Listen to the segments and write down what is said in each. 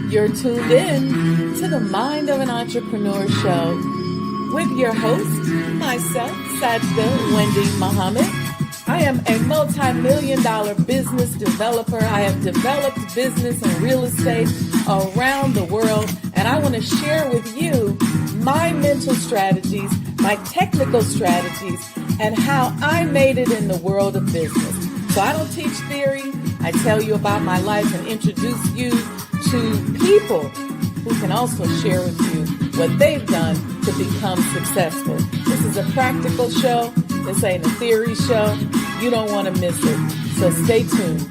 You're tuned in to the Mind of an Entrepreneur show with your host, myself, Sajdah Wendy Muhammad. I am a multi-million-dollar business developer. I have developed business and real estate around the world, and I want to share with you my mental strategies, my technical strategies, and how I made it in the world of business. So I don't teach theory. I tell you about my life and introduce you to people who can also share with you what they've done to become successful. This is a practical show. This ain't a theory show. You don't want to miss it. So stay tuned.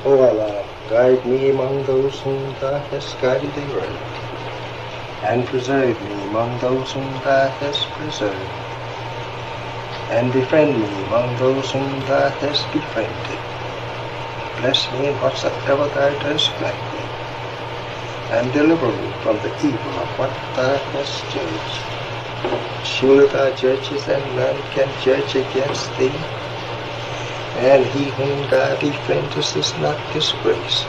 O Allah, guide me among those whom Thou hast guided aright, and preserve me among those whom Thou hast preserved, and befriend me among those whom Thou hast befriended. Bless me in whatsoever Thou dost grant me, and deliver me from the evil of what Thou hast judged. Surely Thou judgest, and none can judge against Thee, and he whom Thou befriendest is not disgraced.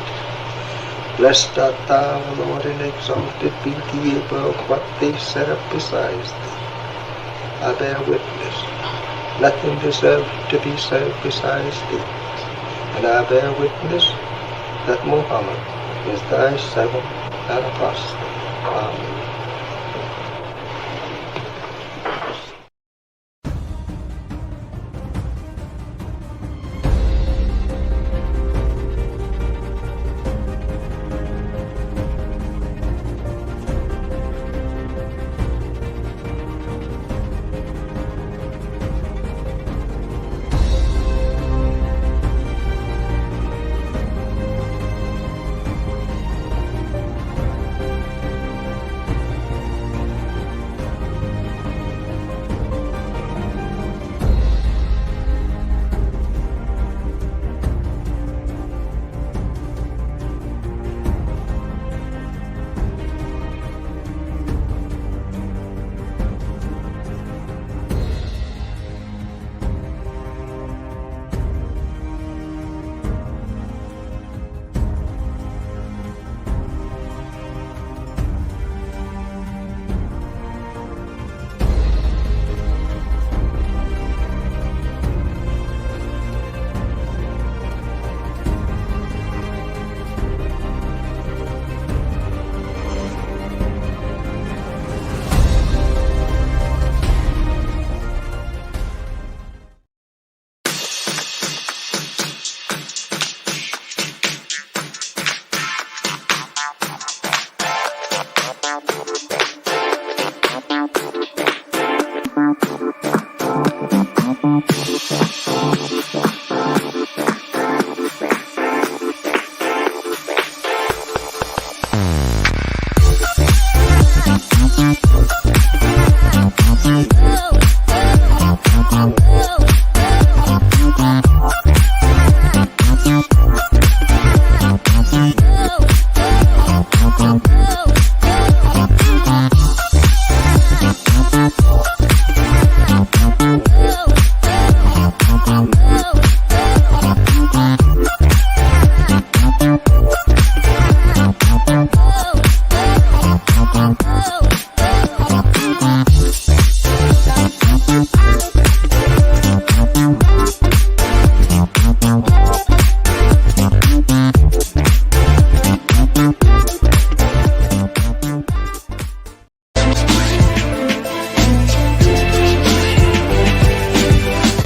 Blessed art Thou, O Lord, and exalted be Thee above what they set up besides Thee. I bear witness, nothing deserves to be served besides Thee, and I bear witness that Muhammad is Thy servant and apostle. Amen.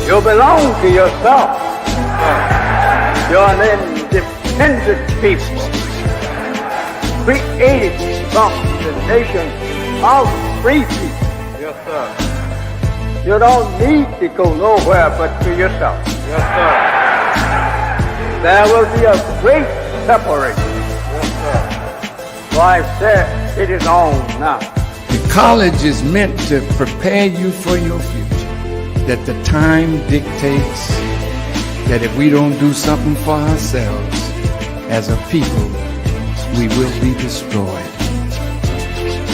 You belong to yourself. You're an independent people, created from the nation of free people. Yes, sir. You don't need to go nowhere but to yourself. Yes, sir. There will be a great separation. Yes, sir. So I said, it is on now. The college is meant to prepare you for your future. That the time dictates that if we don't do something for ourselves as a people, we will be destroyed.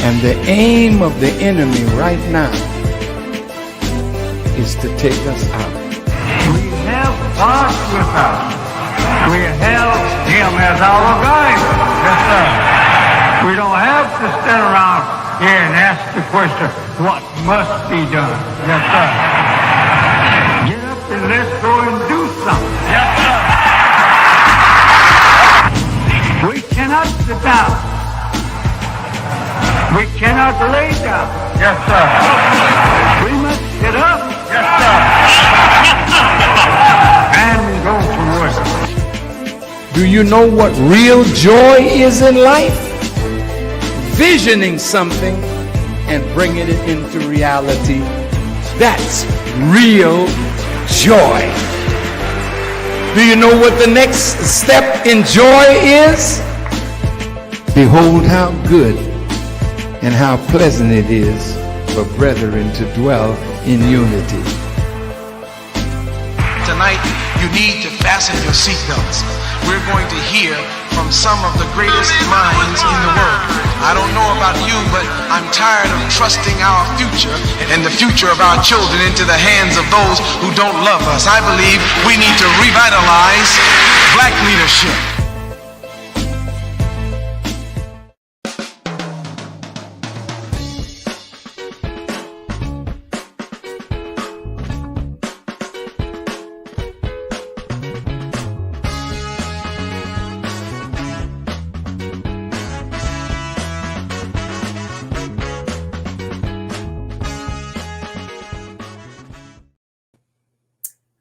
And the aim of the enemy right now is to take us out. We have God with us. We have Him as our guide. Yes, sir. We don't have to stand around here and ask the question, what must be done? Yes, sir. Get up and let's go and do something. Yes, sir. We cannot sit down. We cannot lay down. Yes, sir. We must get up. Yes, sir. And go to work. Do you know what real joy is in life? Visioning something and bringing it into reality. That's real joy. Do you know what the next step in joy is? Behold how good and how pleasant it is for brethren to dwell in unity. Tonight, you need to fasten your seatbelts. We're going to hear from some of the greatest minds in the world. I don't know about you, but I'm tired of trusting our future and the future of our children into the hands of those who don't love us. I believe we need to revitalize black leadership.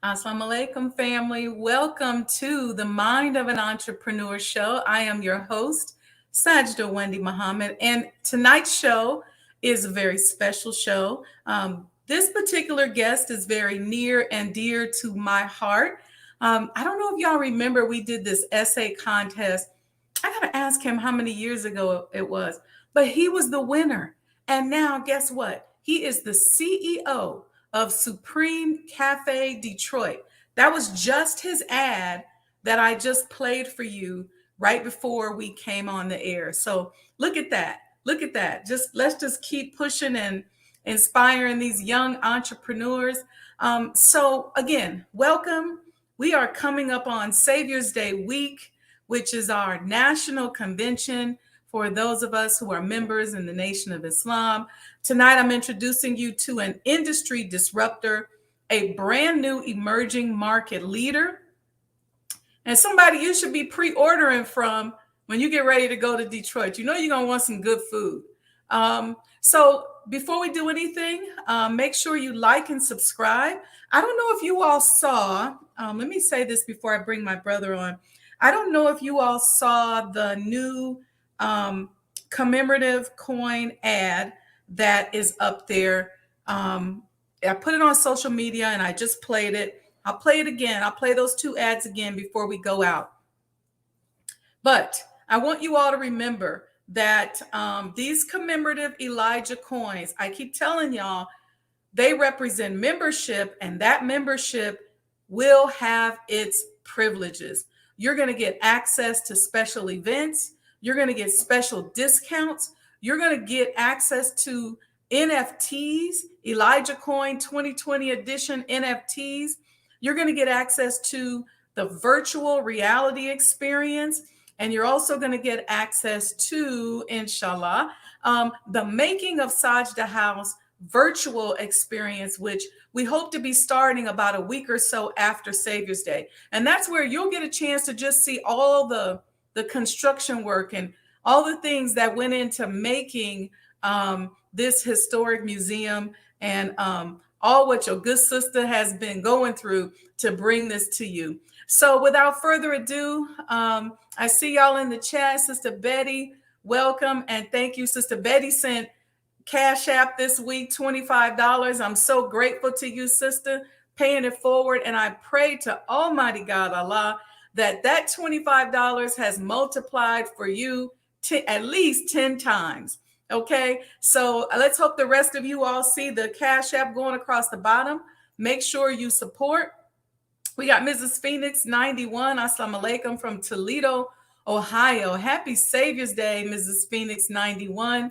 Assalamu alaikum, family. Welcome to the Mind of an Entrepreneur show. I am your host, Sajdah Wendy Muhammad, and tonight's show is a very special show. This particular guest is very near and dear to my heart. I don't know if y'all remember, we did this essay contest. I gotta ask him how many years ago it was, but he was the winner. And now guess what? He is the CEO of Supreme Cafe Detroit. That was just his ad that I just played for you right before we came on the air. So look at that. Look at that. Let's just keep pushing and inspiring these young entrepreneurs. So again, welcome. We are coming up on Savior's Day week, which is our national convention for those of us who are members in the Nation of Islam. Tonight, I'm introducing you to an industry disruptor, a brand new emerging market leader, and somebody you should be pre-ordering from when you get ready to go to Detroit. You know you're going to want some good food. So before we do anything, make sure you like and subscribe. I don't know if you all saw, let me say this before I bring my brother on. I don't know if you all saw the new commemorative coin ad that is up there. I put it on social media and I just played it. I'll play it again. I'll play those two ads again before we go out. But I want you all to remember that these commemorative Elijah coins, I keep telling y'all, they represent membership, and that membership will have its privileges. You're going to get access to special events. You're going to get special discounts. You're going to get access to NFTs, Elijah Coin 2020 edition NFTs. You're going to get access to the virtual reality experience. And you're also going to get access to, inshallah, the Making of Sajdah House virtual experience, which we hope to be starting about a week or so after Savior's Day. And that's where you'll get a chance to just see all the construction work and all the things that went into making this historic museum, and all what your good sister has been going through to bring this to you. So without further ado, I see y'all in the chat. Sister Betty, welcome. And thank you. Sister Betty sent Cash App this week, $25. I'm so grateful to you, sister, paying it forward. And I pray to Almighty God, Allah, that $25 has multiplied for you at least 10 times. Okay, so let's hope the rest of you all see the Cash App going across the bottom. Make sure you support. We got Mrs. Phoenix 91. Assalamu alaikum from Toledo, Ohio. Happy Savior's Day, Mrs. Phoenix 91.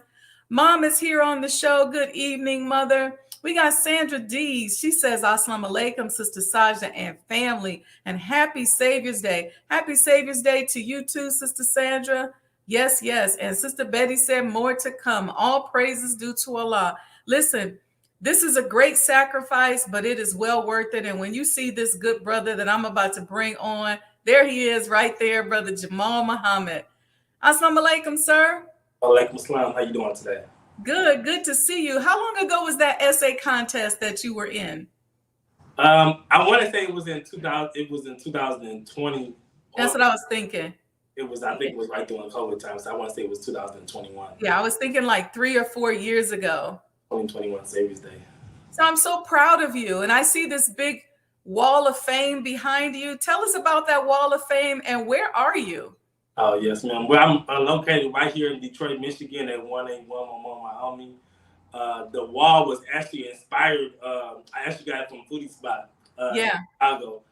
Mom is here on the show. Good evening, Mother. We got Sandra Dees. She says, Assalamu alaikum, Sister Sajdah and family, and happy Savior's Day. Happy Savior's Day to you too, Sister Sandra. Yes, yes. And Sister Betty said, more to come. All praises due to Allah. Listen, this is a great sacrifice, but it is well worth it. And when you see this good brother that I'm about to bring on, there he is right there, Brother Jamaal Muhammad. Assalamu alaikum, sir. Alaikum assalam. How you doing today? Good to see you. How long ago was that essay contest that you were in? I want to say it was in 2000. It was in 2020. That's what I was thinking. It was. I think it was right during COVID time. So I want to say it was 2021. Yeah, I was thinking like 3 or 4 years ago. 2021 Savior's Day. So I'm so proud of you, and I see this big wall of fame behind you. Tell us about that wall of fame, and where are you? Oh yes, ma'am. Well, I'm located right here in Detroit, Michigan, at 181 Wyoming. The wall was actually inspired. I actually got it from Foodie Spot. Chicago.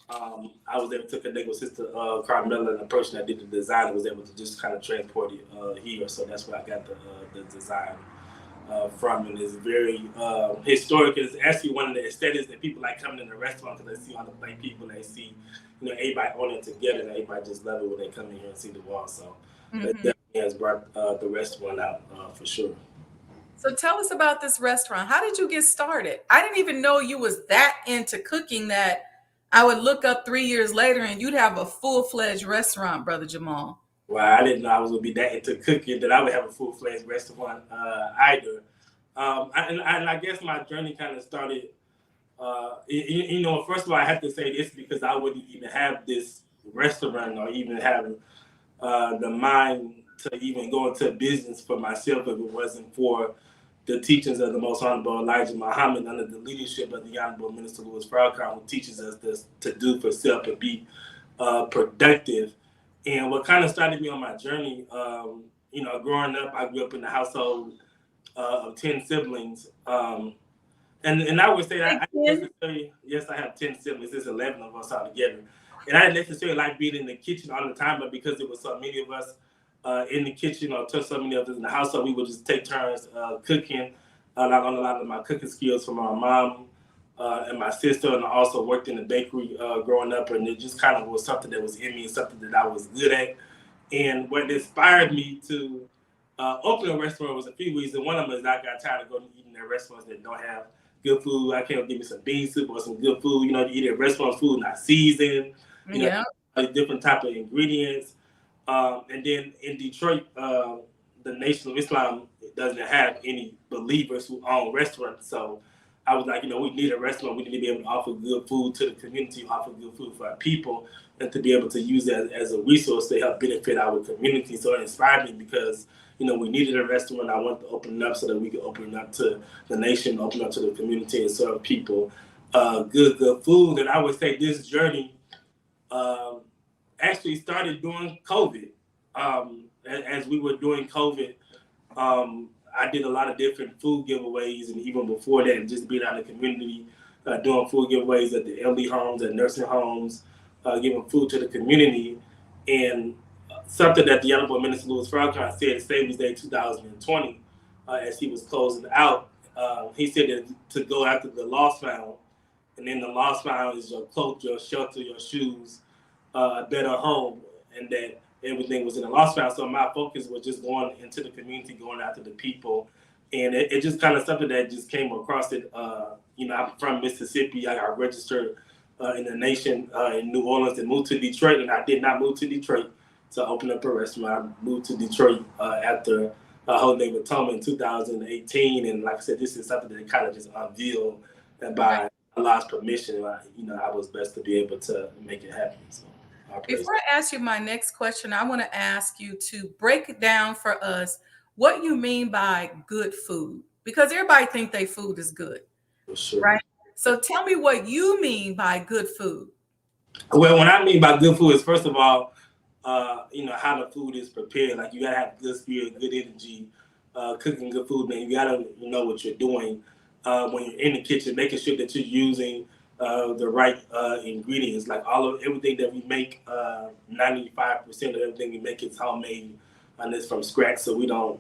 I was able to connect with Sister Carmela, and the person that did the design was able to just kind of transport it here. So that's where I got the design from. And it's very historic. It's actually one of the aesthetics that people like coming in the restaurant because they see all the black people. They see, everybody on it together, and everybody just love it when they come in here and see the wall. So that definitely has brought the restaurant out for sure. So tell us about this restaurant. How did you get started? I didn't even know you was that into cooking that I would look up 3 years later and you'd have a full-fledged restaurant, Brother Jamaal. Well, I didn't know I was going to be that into cooking that I would have a full-fledged restaurant either. And I guess my journey kind of started, first of all, I have to say this because I wouldn't even have this restaurant or even have the mind to even go into business for myself if it wasn't for the teachings of the Most Honorable Elijah Muhammad under the leadership of the Honorable Minister Louis Farrakhan, who teaches us this to do for self and be productive. And what kind of started me on my journey, growing up, I grew up in the household of 10 siblings. And I would say that I didn't necessarily, yes, I have 10 siblings. There's 11 of us all together. And I didn't necessarily like being in the kitchen all the time, but because there was so many of us in the kitchen or so many of us in the house, so we would just take turns cooking. I learned a lot of my cooking skills from my mom and my sister, and I also worked in the bakery growing up, and it just kind of was something that was in me, something that I was good at. And what inspired me to open a restaurant was a few reasons. One of them is I got tired of going to eating at restaurants that don't have good food. I can't give me some bean soup or some good food. You eat at restaurant food not seasoned. Different type of ingredients. And then in Detroit, the Nation of Islam doesn't have any believers who own restaurants. So I was like, we need a restaurant. We need to be able to offer good food to the community, offer good food for our people, and to be able to use that as a resource to help benefit our community. So it inspired me because, we needed a restaurant. I wanted to open it up so that we could open it up to the nation, open up to the community, and serve people good food. And I would say this journey actually started during COVID. As we were doing COVID, I did a lot of different food giveaways, and even before that, just being out in the community, doing food giveaways at the elderly homes, at nursing homes, giving food to the community. And something that the Honorable Minister Louis Farrakhan said Savior's Day 2020, as he was closing out, he said that to go after the lost found, and then the lost found is your cloak, your shelter, your shoes, a better home, and that everything was in the lost found. So my focus was just going into the community, going after the people. And it just kind of something that just came across it. I'm from Mississippi. I got registered in the nation in New Orleans and moved to Detroit. And I did not move to Detroit to open up a restaurant. I moved to Detroit after Holy Name Atonement in 2018. And like I said, this is something that kind of just unveiled that by Allah's permission, I was blessed to be able to make it happen. So. Before I ask you my next question, I want to ask you to break it down for us what you mean by good food, because everybody thinks their food is good, sure. Right? So tell me what you mean by good food. Well, what I mean by good food is, first of all, how the food is prepared. Like, you got to have good spirit, good energy, cooking good food, man. You got to know what you're doing when you're in the kitchen, making sure that you're using the right ingredients. Like everything that we make, 95% of everything we make is homemade and it's from scratch, so we don't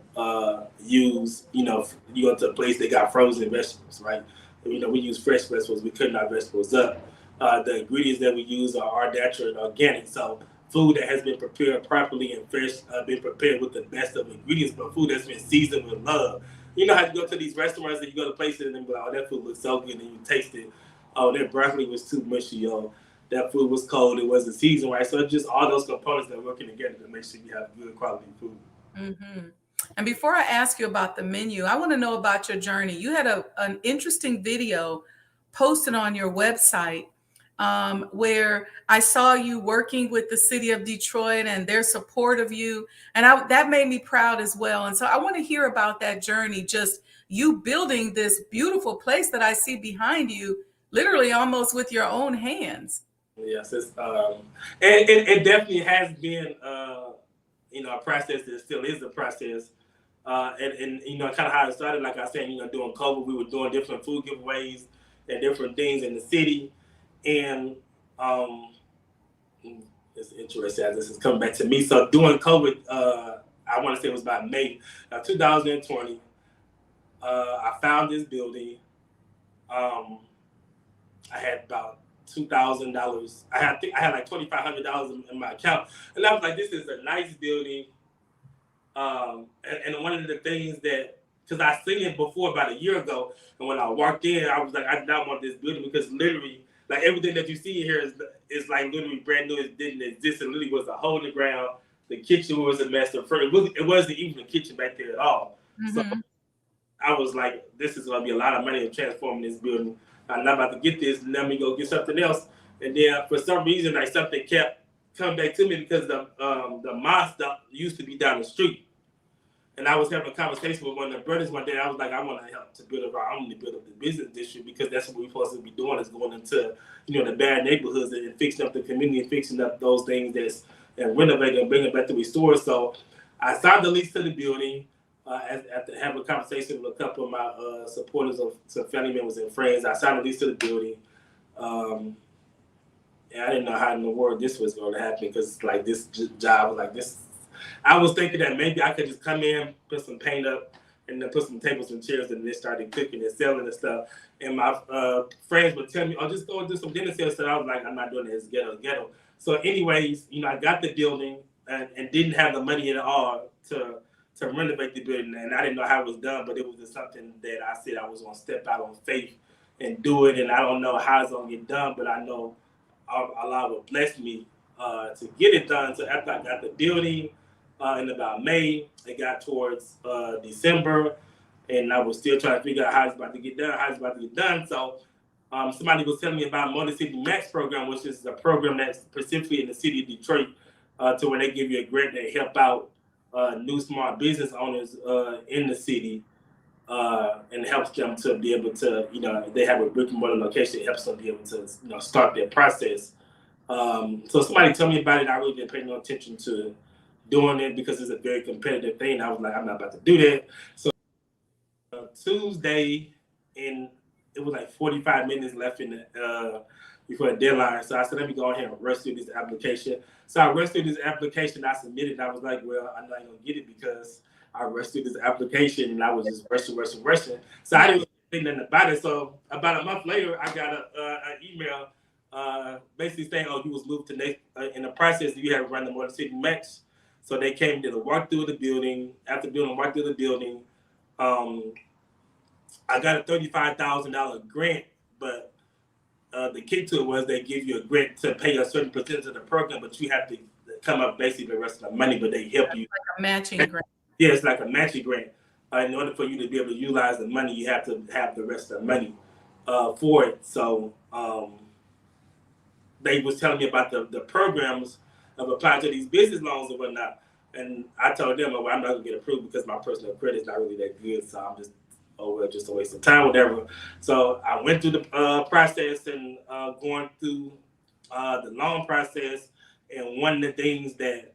use, you go to a place that got frozen vegetables, right? We use fresh vegetables. We cut our vegetables up. The ingredients that we use are natural and organic. So food that has been prepared properly and fresh, been prepared with the best of ingredients, but food that's been seasoned with love. You know how you go to these restaurants and you go to places and they be like, oh, that food looks so good, and you taste it. Oh, that broccoli was too mushy. Oh, that food was cold. It wasn't seasoned right. So it's just all those components that are working together to make sure you have good quality food. Mm-hmm. And before I ask you about the menu, I want to know about your journey. You had an interesting video posted on your website where I saw you working with the city of Detroit and their support of you. And that made me proud as well. And so I want to hear about that journey, just you building this beautiful place that I see behind you, literally almost with your own hands. Yes, it definitely has been, a process that still is a process. And kind of how it started, like I said, during COVID, we were doing different food giveaways and different things in the city. And it's interesting as this is coming back to me. So during COVID, I want to say it was about May 2020, I found this building. I had about $2,000. I had like $2,500 in my account, and I was like, "This is a nice building." And one of the things that, because I seen it before about a year ago, and when I walked in, I was like, I did not want this building because literally, like everything that you see here is like literally brand new. It didn't exist. It literally was a hole in the ground. The kitchen was a mess. It wasn't even a kitchen back there at all. Mm-hmm. So I was like, this is going to be a lot of money in transforming this building. I'm not about to get this. Let me go get something else. And then for some reason, like something kept coming back to me because the mosque used to be down the street. And I was having a conversation with one of the brothers one day. I was like, I want to help to build up our own, to build up the business district, because that's what we're supposed to be doing, is going into, the bad neighborhoods and fixing up the community and fixing up those things and renovating and bringing back to restore. So I signed the lease to the building after having a conversation with a couple of my supporters of some family members and friends. I signed the lease to the building. And I didn't know how in the world this was going to happen, because like this job was like this. I was thinking that maybe I could just come in, put some paint up, and then put some tables and chairs, and then started cooking and selling and stuff. And my friends would tell me, "Oh, just go and do some dinner sales." So I was like, "I'm not doing that. It's ghetto." So, anyways, I got the building and didn't have the money at all to renovate the building, and I didn't know how it was done, but it was just something that I said I was going to step out on faith and do it. And I don't know how it's going to get done, but I know Allah will bless me to get it done. So after I got the building, in about May, it got towards December, and I was still trying to figure out how it's about to get done. So somebody was telling me about Motor City Max program, which is a program that's specifically in the city of Detroit, to where they give you a grant that help out new small business owners in the city, and helps them to be able to, they have a brick and mortar location, it helps them be able to, start their process. So somebody told me about it. I really didn't pay no attention to doing it because it's a very competitive thing. I was like, I'm not about to do that. So Tuesday, and it was like 45 minutes left in the before the deadline. So I said, let me go ahead and rush through this application. So I rushed through this application. I submitted. I was like, well, I'm not going to get it because I rushed through this application and I was just rushing. So I didn't think nothing about it. So about a month later, I got an email basically saying, oh, you was moved to next in the process. You had to run the Motor City Max. So they came, did a walk through the building. After doing a walk through the building, I got a $35,000 grant, but the kick to it was they give you a grant to pay a certain percentage of the program, but you have to come up basically the rest of the money, but they help you. Like a matching grant. Yeah, it's like a matching grant. In order for you to be able to utilize the money, you have to have the rest of the money for it. So they was telling me about the programs of applying to these business loans and whatnot. And I told them, well, I'm not going to get approved because my personal credit is not really that good. So I'm just a waste of time, whatever. So I went through the process and going through the loan process. And one of the things that,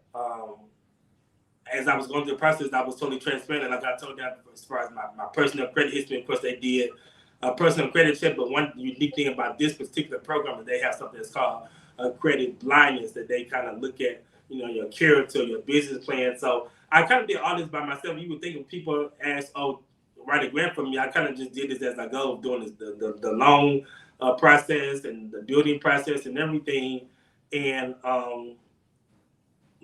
as I was going through the process, I was totally transparent. Like I told them, as far as my personal credit history, of course, they did a personal credit check. But one unique thing about this particular program is they have something that's called credit blindness, that they kind of look at, your character, your business plan. So I kind of did all this by myself. You would think if people ask, "Oh, write a grant for me," I kind of just did this as I go, doing this, the loan process and the building process and everything. And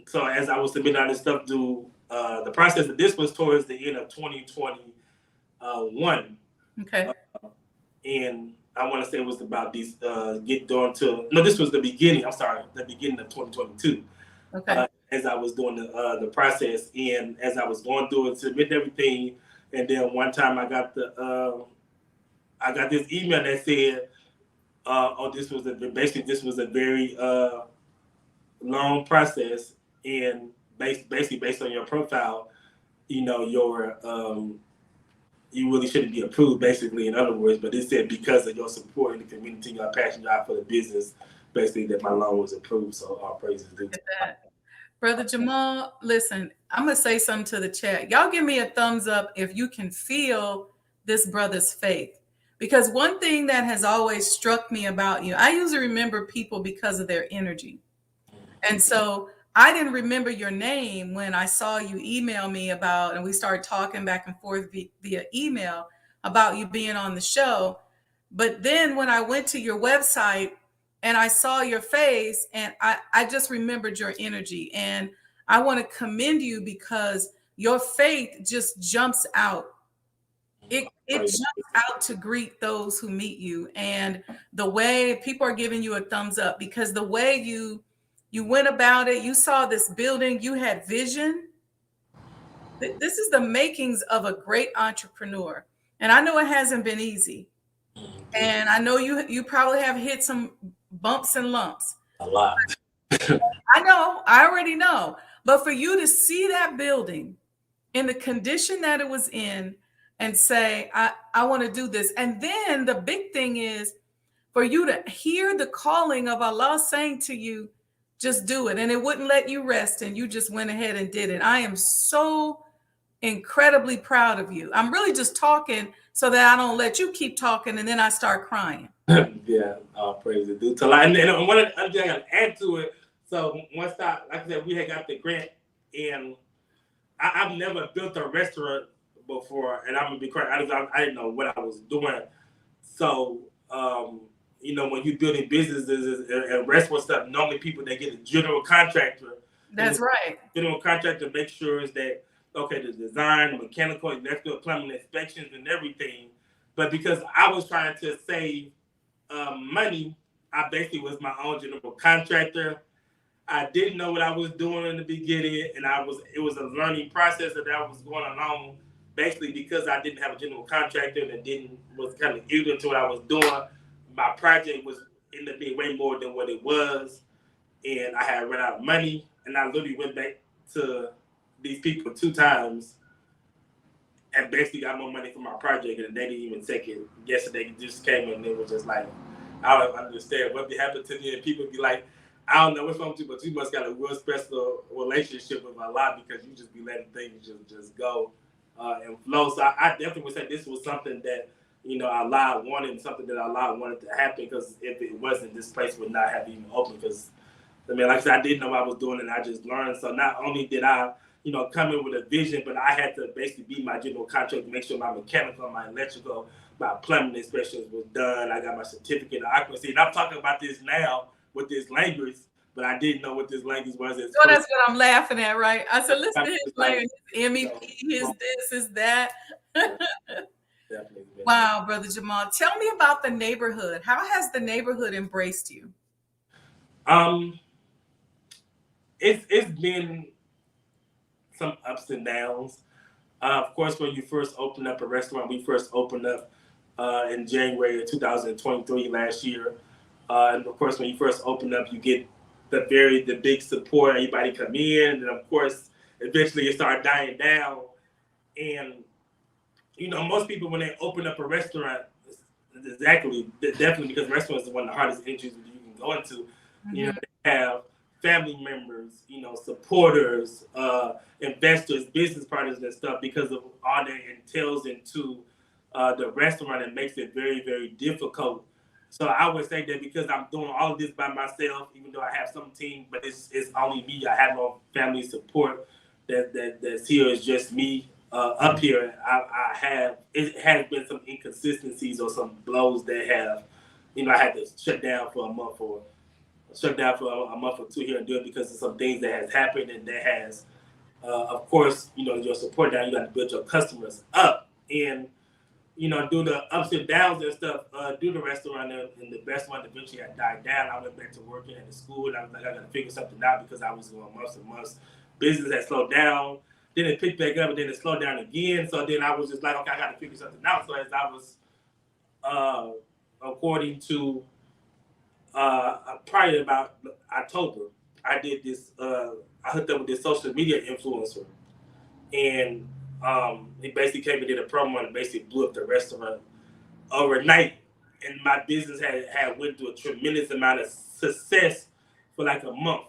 so as I was submitting all this stuff to the process, this was towards the end of 2021. Okay. And I want to say it was about these get down to no, this was the beginning. I'm sorry, the beginning of 2022. Okay. As I was doing the process, and as I was going through and submitting everything, and then one time I got this email that said, "Oh, this was a very long process, and basically based on your profile, your you really shouldn't be approved, basically, in other words." But it said because of your support in the community, your passion out for the business, basically that my loan was approved. So all praises due to that. Brother Jamaal, listen, I'm going to say something to the chat. Y'all give me a thumbs up if you can feel this brother's faith. Because one thing that has always struck me about you, I usually remember people because of their energy. And so I didn't remember your name when I saw you email me about, and we started talking back and forth via email about you being on the show. But then when I went to your website and I saw your face, and I just remembered your energy. And I want to commend you because your faith just jumps out. It jumps out to greet those who meet you. And the way people are giving you a thumbs up, because the way you went about it, you saw this building, you had vision. This is the makings of a great entrepreneur. And I know it hasn't been easy. And I know you probably have hit some bumps and lumps. a lot. I know, I already know. But for you to see that building in the condition that it was in and say, I want to do this. And then the big thing is for you to hear the calling of Allah saying to you, just do it. And it wouldn't let you rest. And you just went ahead and did it. I am so incredibly proud of you. I'm really just talking so that I don't let you keep talking and then I start crying. Yeah, all praise it due to Allah. And one other thing I got to add to it. So once like I said, we had got the grant, and I've never built a restaurant before, and I'm gonna be correct. I didn't know what I was doing. So when you're building businesses and restaurant stuff, normally people they get a general contractor. That's right. General contractor make sure that the design, mechanical, electrical, plumbing inspections, and everything. But because I was trying to save money, I basically was my own general contractor. I didn't know what I was doing in the beginning, and it was a learning process that I was going along. Basically, because I didn't have a general contractor and was kind of ignorant to what I was doing, my project was ended up being way more than what it was, and I had run out of money, and I literally went back to these people 2 times and basically got more money for my project, and they didn't even second guess it. They just came in and they were just like, I don't understand what happened to me, and people be like, I don't know what's wrong with you, but you must got a real special relationship with Allah because you just be letting things just go and flow. So I definitely would say this was something that Allah wanted, and something that Allah wanted to happen, because if it wasn't, this place would not have even opened. Because like I said, I didn't know what I was doing, and I just learned. So not only did I come in with a vision, but I had to basically be my general contractor, make sure my mechanical, my electrical, my plumbing inspections was done. I got my certificate of occupancy, and I'm talking about this now with this language, but I didn't know what this language was. So that's what I'm laughing at, right? I said, listen to his language, MEP, his this, his that. Definitely. Wow, Brother Jamaal. Tell me about the neighborhood. How has the neighborhood embraced you? It's been some ups and downs. Of course, when you first open up a restaurant, we first opened up in January of 2023 last year. And of course, when you first open up, you get the big support. Everybody come in, and of course, eventually it started dying down. And most people when they open up a restaurant, definitely because restaurants is one of the hardest industries you can go into. Mm-hmm. They have family members, supporters, investors, business partners, and stuff, because of all that entails into the restaurant. It makes it very, very difficult. So I would say that because I'm doing all of this by myself, even though I have some team, but it's only me. I have no family support. that's here is just me up here. It has been some inconsistencies or some blows that have, I had to shut down for a month or two here and do it because of some things that has happened and that has, of course, your support now. You got to build your customers up and do the ups and downs and stuff, do the restaurant and the best one eventually had died down. I went back to working at the school and I was like, I gotta figure something out because I was going months and months. Business had slowed down, then it picked back up and then it slowed down again. So then I was just like, okay, I gotta figure something out. So as I was according to probably about October, I did this I hooked up with this social media influencer and he basically came and did a promo and basically blew up the restaurant overnight. And my business had went through a tremendous amount of success for like a month.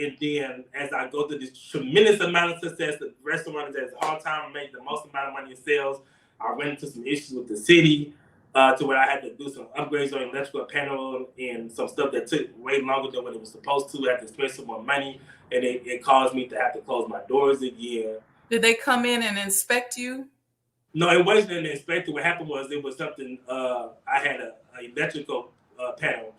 And then as I go through this tremendous amount of success, the restaurant is at its all time making the most amount of money in sales. I ran into some issues with the city to where I had to do some upgrades on electrical panel and some stuff that took way longer than what it was supposed to. I had to spend some more money and it caused me to have to close my doors again. Did they come in and inspect you? No, it wasn't an inspector. What happened was it was something. I had an electrical panel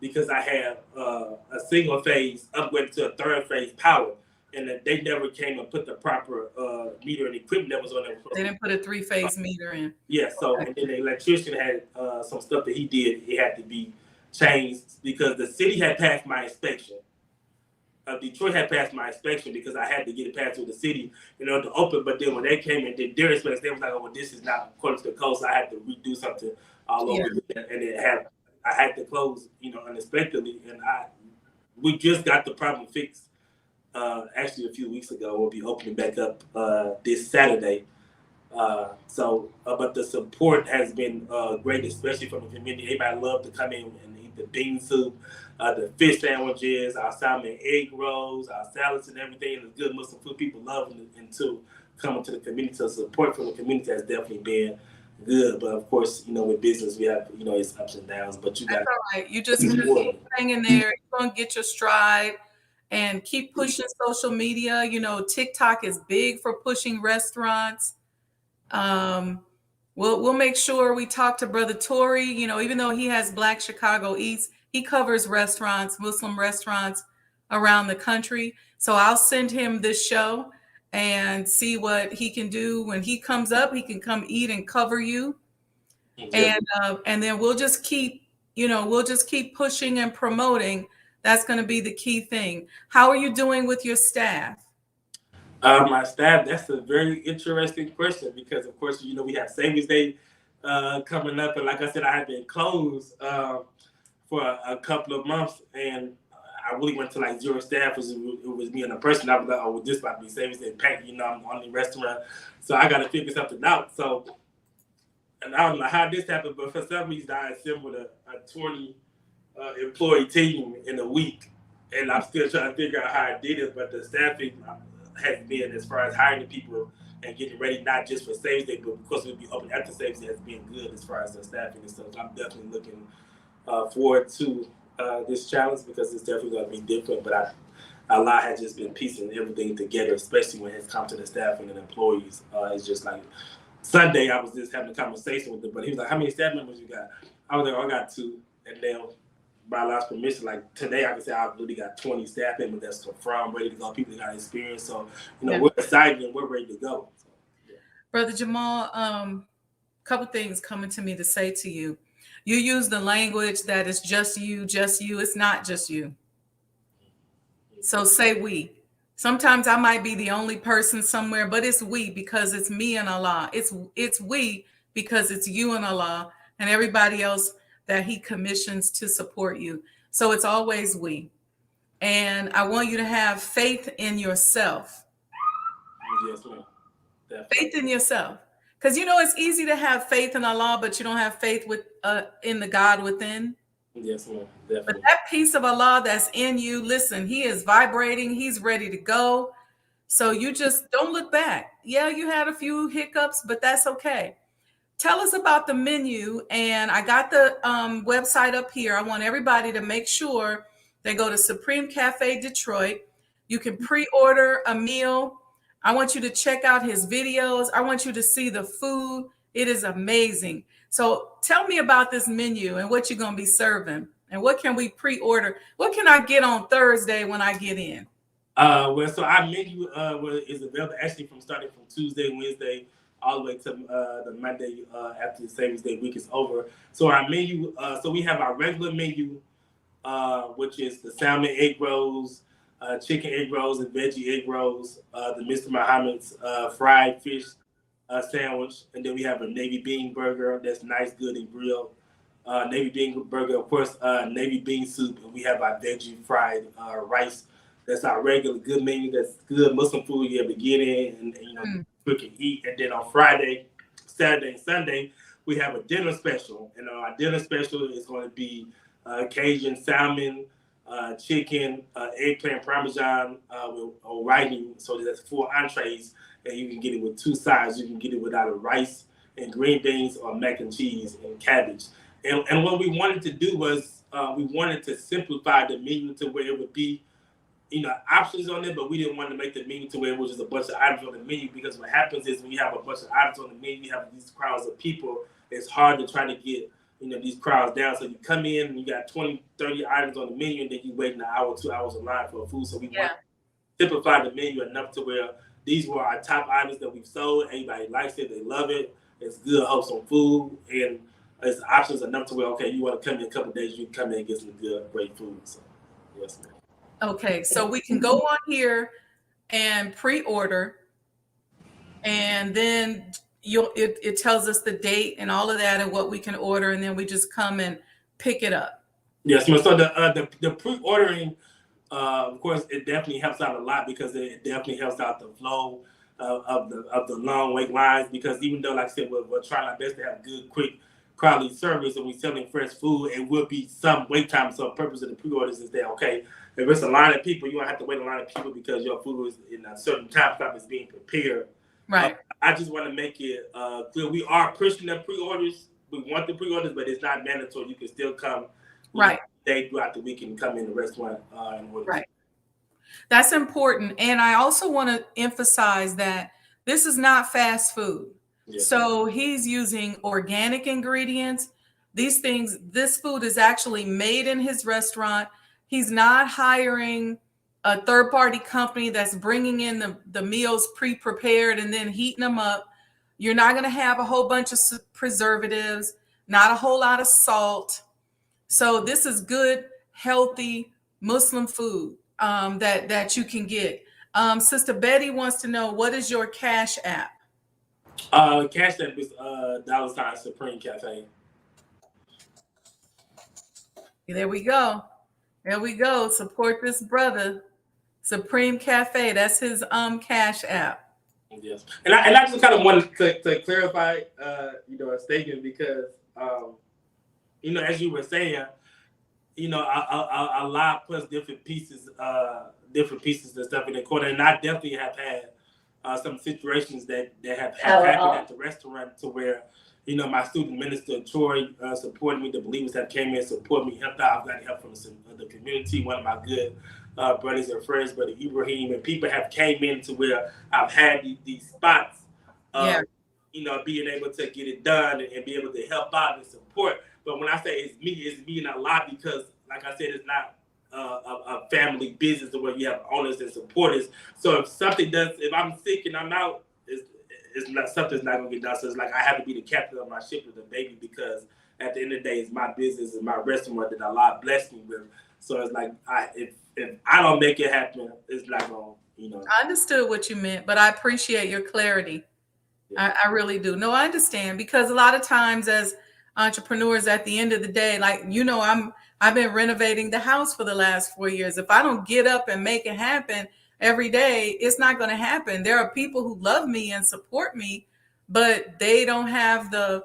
because I had a single phase upgraded to a third phase power, and they never came and put the proper meter and equipment that was on there. They didn't put a 3-phase meter in. Yeah, so and then the electrician had some stuff that he did. It had to be changed because the city had passed my inspection. Detroit had passed my inspection because I had to get it passed with the city, to open. But then when they came and did their inspection, they was like, "Oh, well, this is not according to the code." So I had to redo something all over again, and I had to close, unexpectedly. And we just got the problem fixed. Actually, a few weeks ago, we'll be opening back up this Saturday. But the support has been great, especially from the community. Everybody loved to come in and eat the bean soup, the fish sandwiches, our salmon egg rolls, our salads and everything. And the good Muslim food people love and to coming to the community. So support from the community has definitely been good. But of course, with business, we have, it's ups and downs. But you got that's all right. You just keep hanging there. You're gonna get your stride. And keep pushing social media. TikTok is big for pushing restaurants. We'll make sure we talk to Brother Tory. Even though he has Black Chicago Eats, he covers restaurants, Muslim restaurants around the country. So I'll send him this show and see what he can do. When he comes up, he can come eat and cover you. And then we'll just keep pushing and promoting. That's going to be the key thing. How are you doing with your staff? My staff, that's a very interesting question because, of course, we have Savings Day coming up. And like I said, I had been closed for a couple of months. And I really went to like zero staff. It was me and a person. I was like, oh, well, this might be Savings Day packed. I'm on the restaurant. So I got to figure something out. So, and I don't know how this happened, but for some reason, I assembled a 20 employee team in a week, and I'm still trying to figure out how I did it. But the staffing has been, as far as hiring the people and getting ready, not just for Savings Day, but because we'll be open after Savings Day, has been good as far as the staffing and stuff. So I'm definitely looking forward to this challenge because it's definitely going to be different. But Allah has just been piecing everything together, especially when it's come to the staffing and employees. It's just like Sunday, I was just having a conversation with him, but he was like, "How many staff members you got?" I was like, "I got 2," and then by Allah's permission, like today, I can say I've really got 20 staff members that's confirmed, ready to go. People that got experience, so we're excited and we're ready to go. So, yeah. Brother Jamaal, couple things coming to me to say to you. You use the language that it's just you. It's not just you. So say we. Sometimes I might be the only person somewhere, but it's we because it's me and Allah. It's we because it's you and Allah and everybody else that he commissions to support you. So it's always we. And I want you to have faith in yourself. Yes, ma'am. Faith in yourself. Because it's easy to have faith in Allah, but you don't have faith in the God within. Yes, ma'am. Definitely. But that piece of Allah that's in you, listen, he is vibrating, he's ready to go. So you just don't look back. Yeah, you had a few hiccups, but that's okay. Tell us about the menu. And I got the website up here. I want everybody to make sure they go to Supreme Cafe Detroit. You can pre-order a meal I want you to check out his videos. I want you to see the food. It is amazing. So tell me about this menu and what you're going to be serving and what can we pre-order? What can I get on Thursday when I get in? Well, so our menu is available actually starting from Tuesday, Wednesday, all the way to the Monday after the Savings Day week is over. So our menu, so we have our regular menu, which is the salmon egg rolls, chicken egg rolls, and veggie egg rolls, the Mr. Muhammad's fried fish sandwich, and then we have a navy bean burger that's nice, good, and grilled. Navy bean burger, of course, navy bean soup, and we have our veggie fried rice. That's our regular good menu. That's good Muslim food you ever get in and you know, quick and eat. And then on Friday, Saturday, and Sunday, we have a dinner special. And our dinner special is going to be Cajun salmon, chicken, eggplant parmesan with writing. So that's 4 entrees, and you can get it with 2 sides. You can get it with either rice and green beans or mac and cheese and cabbage. And what we wanted to do was we wanted to simplify the menu to where it would be, you know, options on it, but we didn't want to make the menu to where it was just a bunch of items on the menu, because what happens is when you have a bunch of items on the menu, you have these crowds of people, it's hard to try to get, you know, these crowds down. So you come in and you got 20, 30 items on the menu, and then you wait an hour, 2 hours in line for food. So we want to simplify the menu enough to where these were our top items that we've sold. Everybody likes it, they love it. It's good, wholesome food, and it's options enough to where, okay, you want to come in a couple of days, you can come in and get some good, great food. So, yes, ma'am. Okay, so we can go on here and pre-order, and then it tells us the date and all of that and what we can order, and then we just come and pick it up. Yes, ma'am. So the pre-ordering, of course, it definitely helps out a lot, because it definitely helps out the flow of the long wait lines. Because even though, like I said, we're trying our best to have good, quick, quality service, and we're selling fresh food, it will be some wait time. So the purpose of the pre-orders is that, okay, if it's a line of people, you don't have to wait a line of people because your food is in a certain time slot is being prepared. Right. I just want to make it clear, we are pushing the pre-orders. We want the pre-orders, but it's not mandatory. You can still come right day throughout the week and come in the restaurant and order. Right. That's important. And I also want to emphasize that this is not fast food. Yes. So he's using organic ingredients. These things, this food is actually made in his restaurant. He's not hiring a third-party company that's bringing in the meals pre-prepared and then heating them up. You're not going to have a whole bunch of preservatives, not a whole lot of salt. So this is good, healthy Muslim food that you can get. Sister Betty wants to know, what is your Cash App? Cash App is $ Supreme Cafe. There we go. There we go. Support this brother. Supreme Cafe. That's his Cash App. Yes. And I just kind of wanted to clarify a statement, because as you were saying, a lot plus different pieces and stuff in the corner. And I definitely have had some situations that have happened at the restaurant to where, my student minister, Troy, supported me. The believers have came in, support me, helped out. I've got help from the community, one of my good brothers and friends, Brother Ibrahim, and people have came in to where I've had these spots, being able to get it done and be able to help out and support. But when I say it's me and a lot, because, like I said, it's not a family business where you have owners and supporters. So if I'm sick and I'm out, something's not gonna get done. So it's like I have to be the captain of my ship with the baby, because at the end of the day, it's my business, it's my restaurant that Allah blessed me with. So it's like if I don't make it happen, it's not gonna, I understood what you meant, but I appreciate your clarity. Yeah. I really do. No, I understand, because a lot of times as entrepreneurs, at the end of the day, I've been renovating the house for the last 4 years. If I don't get up and make it happen every day, it's not going to happen. There are people who love me and support me, but they don't have the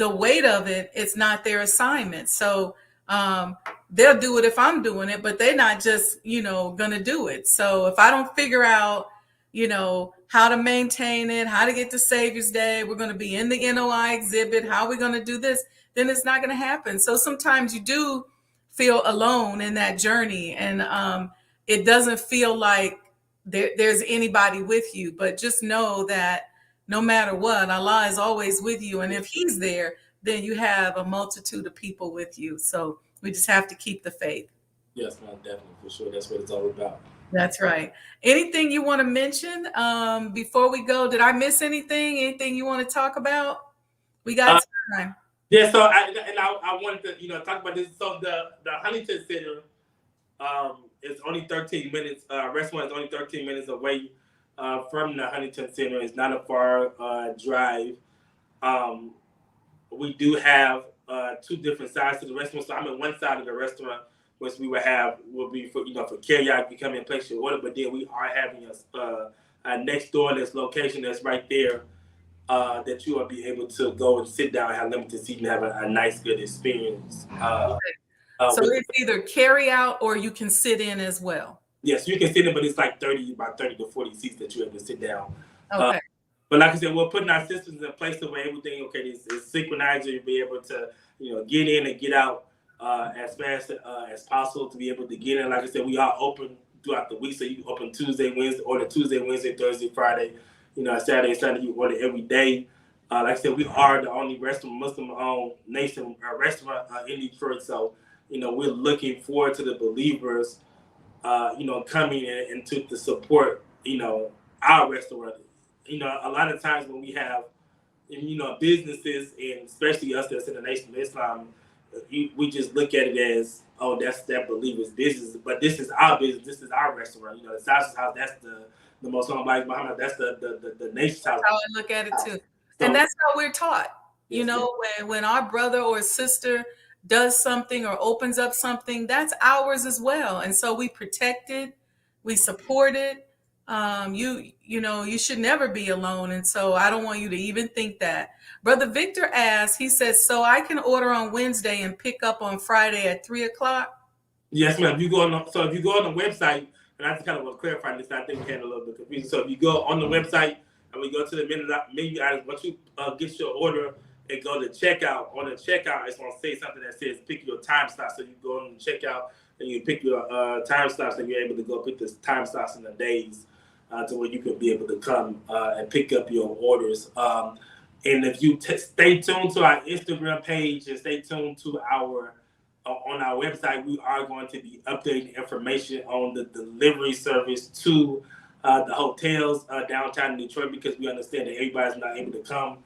weight of it. It's not their assignment. So they'll do it if I'm doing it, but they're not just, going to do it. So if I don't figure out, how to maintain it, how to get to Savior's Day, we're going to be in the NOI exhibit, how are we going to do this, then it's not going to happen. So sometimes you do feel alone in that journey, and it doesn't feel like there's anybody with you. But just know that no matter what, Allah is always with you. And if he's there, then you have a multitude of people with you. So we just have to keep the faith. Yes, man, definitely, for sure. That's what it's all about. That's right. Anything you want to mention before we go? Did I miss anything? Anything you want to talk about? We got time. Yeah, so I wanted to talk about this. So the Huntington Center is only 13 minutes. Restaurant is only 13 minutes away from the Huntington Center. It's not a far drive. We do have two different sides to the restaurant. So I'm in one side of the restaurant, which will be for for carryout. You come and place your order, but then we are having a next door this location that's right there that you will be able to go and sit down and have limited seating and have a nice good experience. So it's either carry out or you can sit in as well. Yes, you can sit in, but it's like 30 to 40 seats that you have to sit down. Okay. But like I said, we're putting our systems in place to where everything is synchronized. You'll be able to get in and get out as fast as possible to be able to get in. Like I said, we are open throughout the week, so you can open Tuesday, Wednesday, order Tuesday, Wednesday, Thursday, Friday. Saturday, Sunday, you order every day. Like I said, we are the only Muslim-owned nation restaurant in Detroit. So, we're looking forward to the believers, coming in and to support, our restaurant. A lot of times when we have, businesses, and especially us that's in the Nation of Islam, we just look at it as, oh, that's that believer's business. But this is our business. This is our restaurant. The Sajdah house, that's the most like Muhammad, that's the nation's house. That's how I look at it too. So, and that's how we're taught. When our brother or sister does something or opens up something, that's ours as well. And so we protect it, we support it. You should never be alone. And so I don't want you to even think that. Brother Victor asked, he says, so I can order on Wednesday and pick up on Friday at 3:00? Yes, ma'am. If you go on the website, and I just kind of want to clarify this, I think we had a little bit confusing. So if you go on the website and we go to the menu items, once you get your order and go to checkout, on the checkout, it's going to say something that says pick your time slot. So you go on the checkout and you pick your time slots, and you're able to go pick the time slots in the days to where you can be able to come and pick up your orders. And if you stay tuned to our Instagram page and stay tuned to on our website, we are going to be updating information on the delivery service to the hotels downtown in Detroit, because we understand that everybody's not able to come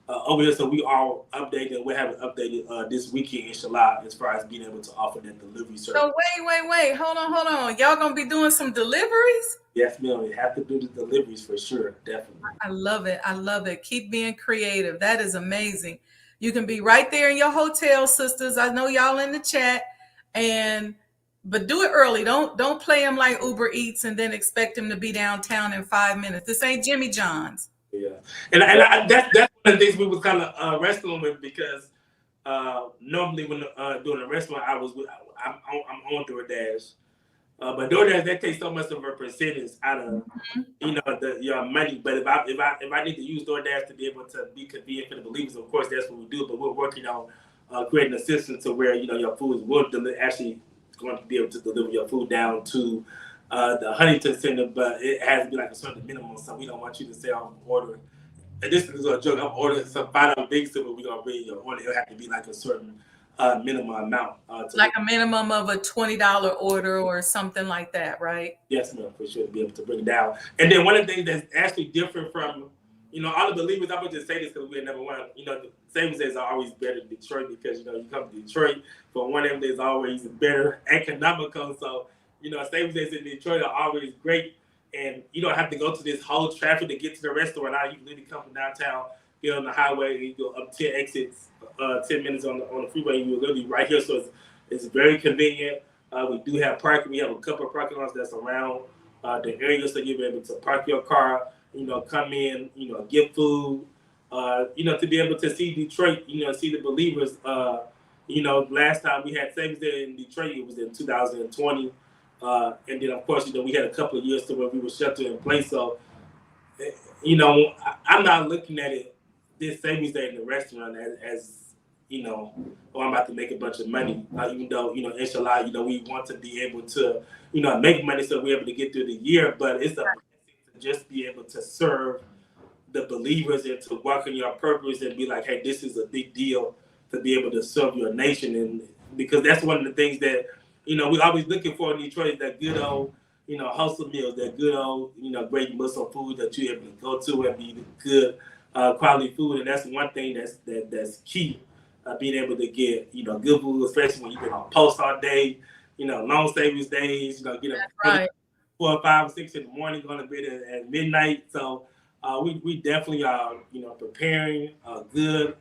over here. So we are updating. We're having updated this weekend, inshallah, as far as being able to offer that delivery service. So wait. Hold on. Y'all going to be doing some deliveries? Yes, ma'am. We have to do the deliveries for sure. Definitely. I love it. Keep being creative. That is amazing. You can be right there in your hotel, sisters. I know y'all in the chat, but do it early. Don't play them like Uber Eats and then expect them to be downtown in 5 minutes. This ain't Jimmy John's. Yeah, and that's one of the things we was kind of wrestling with, because normally when doing a restaurant, I'm on DoorDash, but DoorDash, that takes so much of a percentage out of your money. But if I need to use DoorDash to be able to be convenient for the believers, of course that's what we do. But we're working on creating a system to where your food will actually going to be able to deliver your food down to the Huntington Center, but it has to be like a certain minimum. So we don't want you to say I'm ordering. And this is a joke. I'm ordering some $5 big soup, but we're gonna bring your order. It'll have to be like a certain minimum amount. Like a minimum of a $20 order or something like that, right? Yes, ma'am, for sure, to be able to bring it down. And then one of the things that's actually different from, all the believers, I'm gonna just say this because we never won. The savings days are always better in Detroit, because you come to Detroit for one of them days always better economical. So savings days in Detroit are always great, and you don't have to go to this whole traffic to get to the restaurant. Now you can literally come from downtown, get on the highway, and you go up 10 exits, 10 minutes on the freeway, and you're literally right here. So it's very convenient. We do have parking. We have a couple of parking lots that's around the area, so you'll be able to park your car, come in, get food, to be able to see Detroit, see the believers. Last time we had savings day in Detroit, it was in 2020. And then, of course, we had a couple of years to where we were sheltered in place. So, I'm not looking at it, this savings day in the restaurant, as oh, I'm about to make a bunch of money. Even though, inshallah, we want to be able to, make money so we're able to get through the year. But it's a blessing to just be able to serve the believers and to work in your purpose and be like, hey, this is a big deal to be able to serve your nation. And because that's one of the things that, we're always looking for in Detroit is that good old, hustle meals, that good old, great Muslim food that you're able to go to and be good quality food. And that's one thing that's key, being able to get, good food, especially when you've been on post all day, long savings days, get up right. 4, 5, 6 in the morning, going to bed at midnight. So we definitely are, preparing good.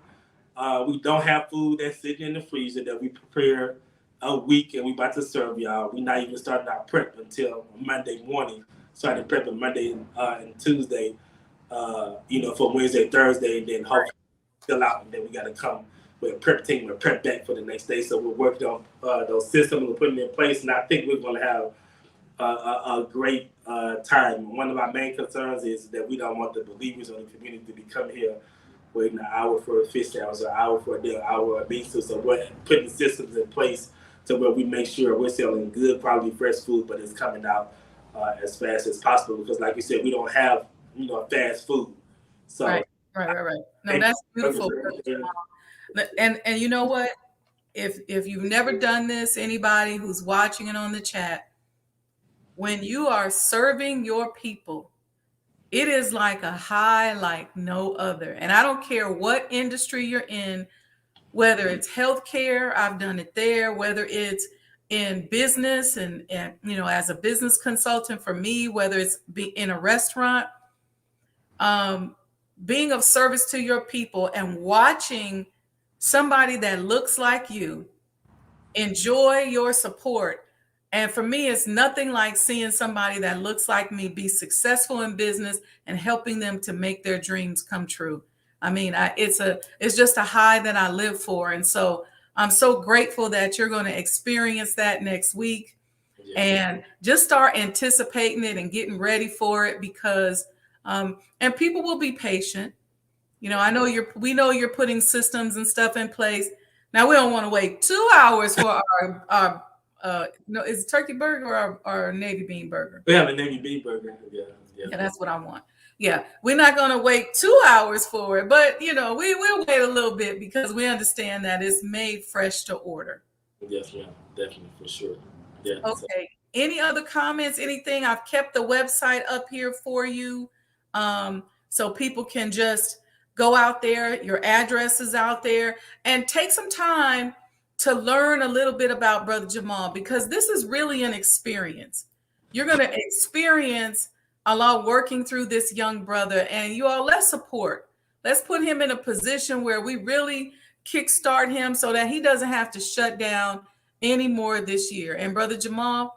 We don't have food that's sitting in the freezer that we prepare a week and we about to serve y'all. We not even starting our prep until Monday morning. Started prepping Monday and Tuesday, for Wednesday, Thursday, and then hopefully fill out, and then we got to come with a prep team, with a prep back for the next day. So we're working on those systems, we're putting in place, and I think we're going to have a great time. One of our main concerns is that we don't want the believers or the community to be coming here waiting an hour for a fish sandwich, or an hour for a dinner, an hour of pizza. So we're putting systems in place to where we make sure we're selling good quality fresh food, but it's coming out as fast as possible, because like you said, we don't have fast food. So Right. No, that's beautiful. And you know what? If you've never done this, anybody who's watching it on the chat, when you are serving your people, it is like a high like no other. And I don't care what industry you're in, whether it's healthcare, I've done it there, whether it's in business and as a business consultant for me, whether it's in a restaurant, being of service to your people and watching somebody that looks like you enjoy your support. And for me, it's nothing like seeing somebody that looks like me be successful in business and helping them to make their dreams come true. I mean, it's just a high that I live for. And so I'm so grateful that you're going to experience that next week. Yeah. And just start anticipating it and getting ready for it, because and people will be patient. We know you're putting systems and stuff in place. Now, we don't want to wait 2 hours for our is it turkey burger or our navy bean burger? We have a navy bean burger. Yeah, that's what I want. Yeah, we're not going to wait 2 hours for it, but we will wait a little bit, because we understand that it's made fresh to order. Yes, ma'am, definitely, for sure. Yeah. Okay. Any other comments? Anything? I've kept the website up here for you, so people can just go out there. Your address is out there, and take some time to learn a little bit about Brother Jamaal, because this is really an experience. You're going to experience Allah working through this young brother, and you all, let's support. Let's put him in a position where we really kickstart him so that he doesn't have to shut down anymore this year. And Brother Jamaal,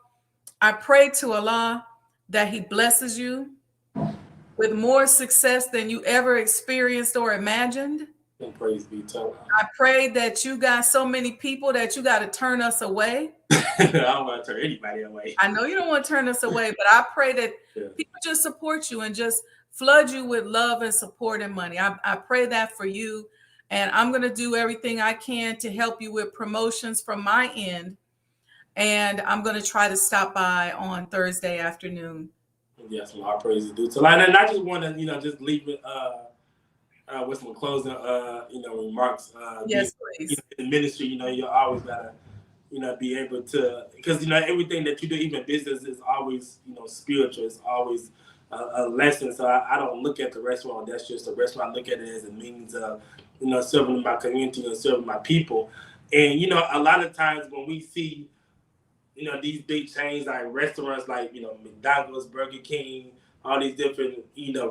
I pray to Allah that he blesses you with more success than you ever experienced or imagined. And praise be to Allah. I pray that you got so many people that you got to turn us away. I don't want to turn anybody away. I know you don't want to turn us away, but I pray that people just support you and just flood you with love and support and money. I pray that for you. And I'm going to do everything I can to help you with promotions from my end. And I'm going to try to stop by on Thursday afternoon. Yes, my praise is due to Allah. And I just want to, just leave it with some closing, remarks. Yes, please. In ministry, you always gotta, be able to, because everything that you do, even business, is always, spiritual. It's always a lesson. So I don't look at the restaurant. That's just a restaurant. I look at it as a means of, serving my community and serving my people. And a lot of times when we see, these big chains like restaurants, like McDonald's, Burger King, all these different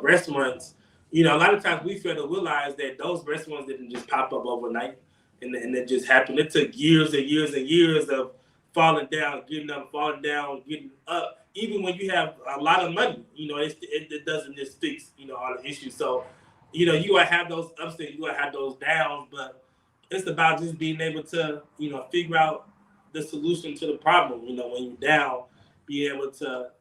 restaurants. A lot of times we fail to realize that those restaurants didn't just pop up overnight, and it just happened. It took years and years and years of falling down, getting up, falling down, getting up. Even when you have a lot of money, it doesn't just fix, all the issues. So, you gotta have those ups and you gotta have those downs, but it's about just being able to, figure out the solution to the problem. When you're down, being able to,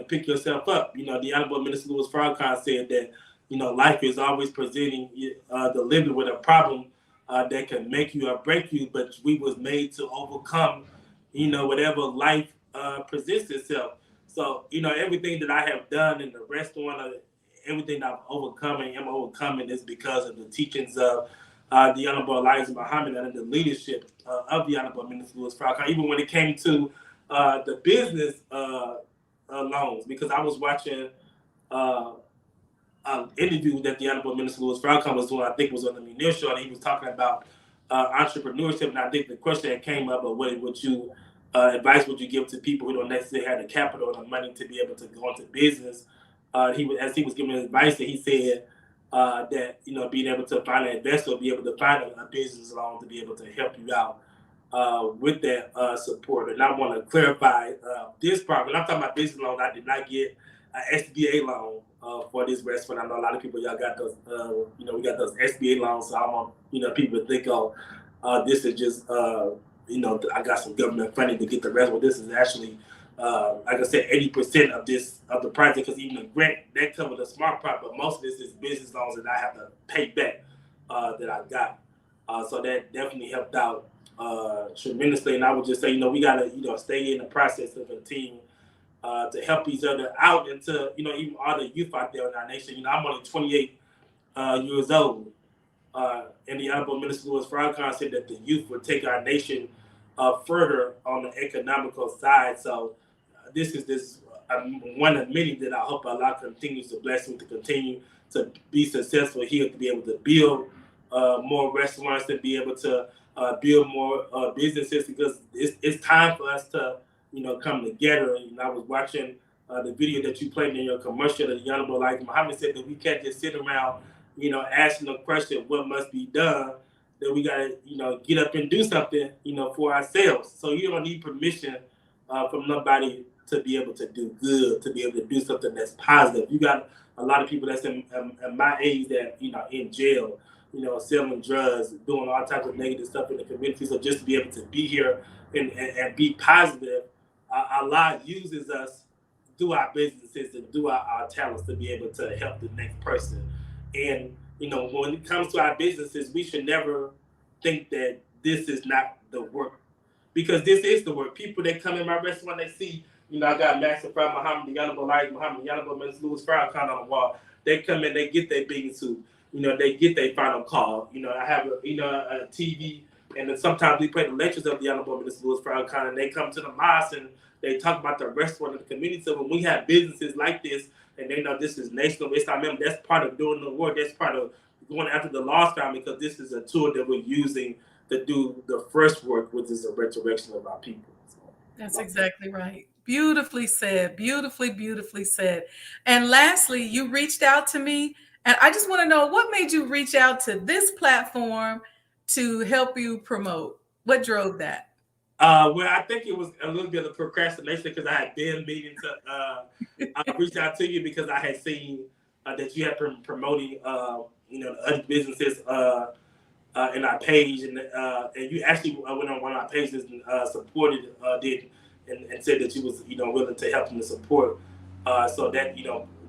pick yourself up. The Honorable Minister Louis Farrakhan said that, life is always presenting the living with a problem that can make you or break you, but we was made to overcome, whatever life presents itself. So, everything that I have done in the restaurant, everything I've overcome and am overcoming is because of the teachings of the Honorable Elijah Muhammad and the leadership of the Honorable Minister Louis Farrakhan. Even when it came to the business loans, because I was watching interview that the Honorable Minister Louis Farrakhan was doing, I think it was on the Munir Show, and he was talking about entrepreneurship. And I think the question that came up of what would you advice would you give to people who don't necessarily have the capital or the money to be able to go into business? As he was giving advice, that he said that being able to find an investor, or be able to find a business loan to be able to help you out with that support. And I want to clarify this part. When I'm talking about business loans, I did not get an SBA loan for this restaurant. I know a lot of people, y'all got those, we got those SBA loans. So I want, people to think, this is just, I got some government funding to get the rest. Well, this is actually, like I said, 80% of the project, because even the grant, that covered the smart part, but most of this is business loans that I have to pay back that I got. So that definitely helped out tremendously. And I would just say, we got to, stay in the process of a team to help each other out, and to, even all the youth out there in our nation. I'm only 28 years old. And the Honorable Minister Louis Farrakhan said that the youth would take our nation further on the economical side. So this is one of many that I hope Allah continues to bless me to continue to be successful here, to be able to build more restaurants, to be able to build more businesses, because it's time for us to come together. And I was watching the video that you played in your commercial that the Honorable Elijah Muhammad said that we can't just sit around asking the question what must be done, that we got to get up and do something for ourselves. So you don't need permission from nobody to be able to do good, to be able to do something that's positive. You got a lot of people that's in my age that in jail, selling drugs, doing all types of negative stuff in the community. So just to be able to be here and be positive, Allah uses us through our businesses and through our talents to be able to help the next person. And when it comes to our businesses, we should never think that this is not the work, because this is the work. People that come in my restaurant, they see, I got Master Fred Muhammad, the Honorable Elijah Muhammad, the Honorable Minister Louis Farrakhan on the wall. They come in, they get their bathing suit, they get their final call. I have a TV, and then sometimes we play the lectures of the Honorable Minister Louis Farrakhan, and they come to the mosque and they talk about the restaurant and the community. So when we have businesses like this, and they know this is national, that's part of doing the work. That's part of going after the lost family, because this is a tool that we're using to do the first work, which is a resurrection of our people. So, that's exactly right. Beautifully said. Beautifully, beautifully said. And lastly, you reached out to me, and I just want to know, what made you reach out to this platform to help you promote? What drove that? Well, I think it was a little bit of procrastination, because I had been meaning to reach out to you, because I had seen that you had been promoting, the other businesses in our page, and you actually went on one of our pages and supported and said that you was willing to help them to support. So that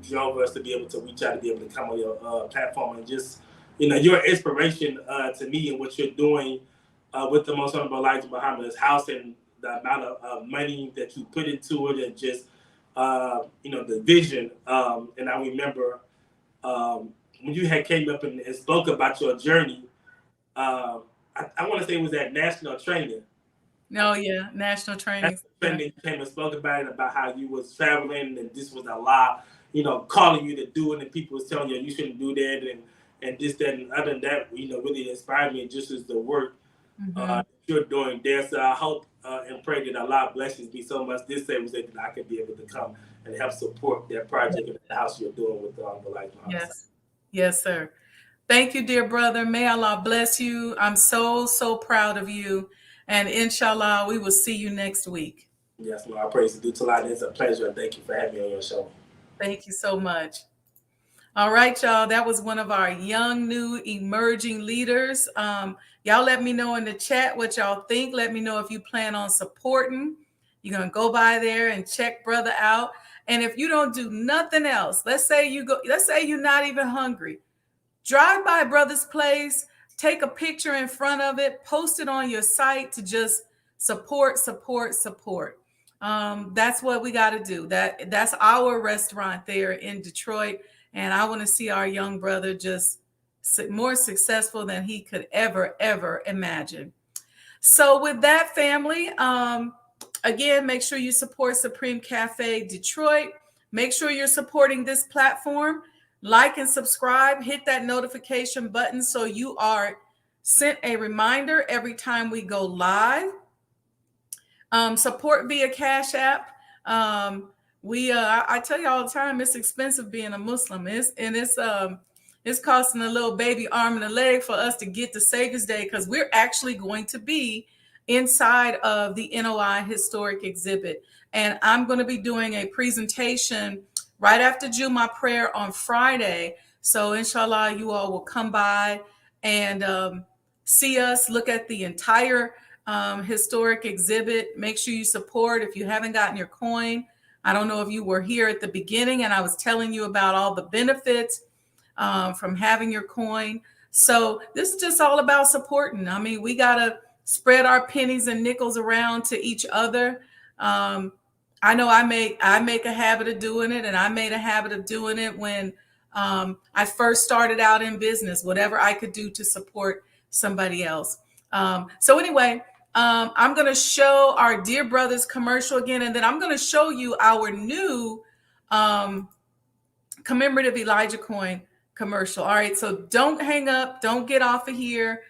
drove us to be able to reach out, to be able to come on your platform, and just your inspiration to me, and what you're doing with the Most Honorable Elijah Muhammad's house, and the amount of money that you put into it, and just the vision. And I remember when you had came up and spoke about your journey. I want to say it was at National Training. No, yeah, National Training. You came and spoke about it, about how you was traveling, and this was a lot, calling you to do it, and people was telling you shouldn't do that, and this, that, and other than that, really inspired me, just as the work you're doing there. So I hope and pray that Allah blesses me so much this Saturday that I can be able to come and help support that project in the house you're doing with the Elijah Muhammad. Yes, yes, sir. Thank you, dear brother. May Allah bless you. I'm so, so proud of you. And inshallah, we will see you next week. Yes, Lord, I praise you. Due to Allah, it's a pleasure. Thank you for having me on your show. Thank you so much. All right, y'all. That was one of our young, new, emerging leaders. Y'all let me know in the chat what y'all think. Let me know if you plan on supporting. You're going to go by there and check brother out. And if you don't do nothing else, let's say you're not even hungry. Drive by brother's place, take a picture in front of it, post it on your site to just support. That's what we got to do. That's our restaurant there in Detroit. And I want to see our young brother just more successful than he could ever imagine. So with that, family, again, make sure you support Supreme Cafe Detroit. Make sure you're supporting this platform. Like and subscribe. Hit that notification button so you are sent a reminder every time we go live. Support via Cash App. I tell you all the time, it's expensive being a Muslim. It's costing a little baby arm and a leg for us to get to Savior's Day, because we're actually going to be inside of the NOI historic exhibit. And I'm going to be doing a presentation right after Juma prayer on Friday. So inshallah, you all will come by and see us, look at the entire historic exhibit. Make sure you support. If you haven't gotten your coin, I don't know if you were here at the beginning and I was telling you about all the benefits from having your coin. So this is just all about supporting. I mean, we got to spread our pennies and nickels around to each other. I know I make a habit of doing it, and I made a habit of doing it when I first started out in business, whatever I could do to support somebody else. So anyway, I'm going to show our Dear Brothers commercial again, and then I'm going to show you our new commemorative Elijah coin commercial. All right, so don't hang up. Don't get off of here.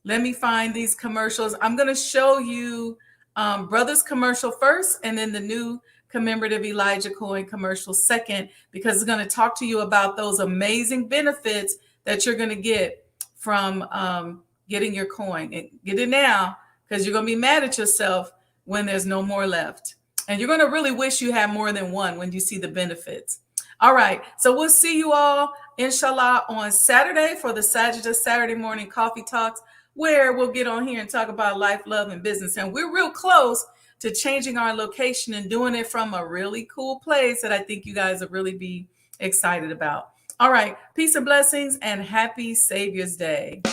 Let me find these commercials. I'm going to show you Brothers commercial first, and then the new commemorative Elijah coin commercial second, because it's going to talk to you about those amazing benefits that you're going to get from getting your coin. And get it now, because you're going to be mad at yourself when there's no more left. And you're going to really wish you had more than one when you see the benefits. All right. So we'll see you all, inshallah, on Saturday for the Sajdah Saturday morning coffee talks, where we'll get on here and talk about life, love, and business. And we're real close to changing our location and doing it from a really cool place that I think you guys will really be excited about. All right. Peace and blessings, and happy Savior's Day.